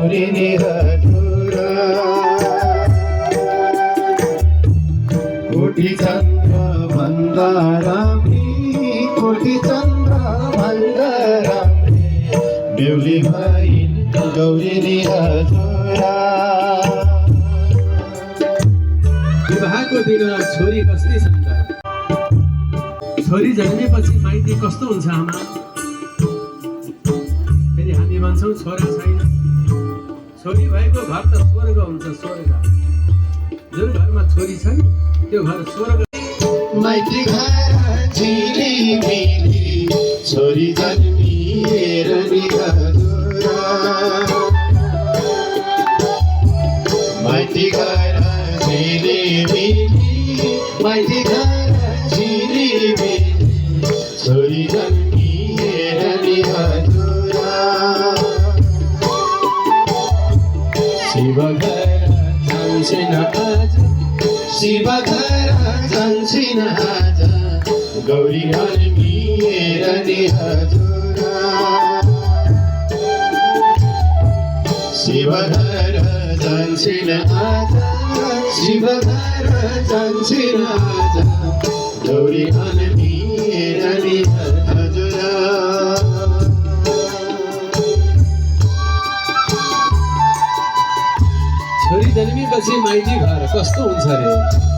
गौरी नि हजुर कोटी चन्द्र भन्दा राम्री कोटी चन्द्र भन्दा राम्री बेहुली भइन् गौरी नि हजुर विवाहको दिन छोरी कस्तै छन् त छोरी जन्मेपछि माइती कस्तो हुन्छ आमा फेरि हामी भन्छौँ छोरा छैन छोरी भएको घर त स्वर्ग हुन्छ स्वर्ग जुन घरमा छोरी छ नि त्यो घर स्वर्ग माइती घर झिलिमिली छोरी जन्मिएर नि हजुर माइती घर झिलिमिली माइती घर झिलिमिली छोरी जन्मिएर नि हजुर शिव घर जान्छन् आज शिव घर जान्छन् आज गौरी जन्मिएर नि हजुर शिव घर जान्छन् आज शिव घर जान्छन् आज गौरी जन्मिएर नि हजुर छोरी जन्मेपछि माइती घर कस्तो हुन्छ रे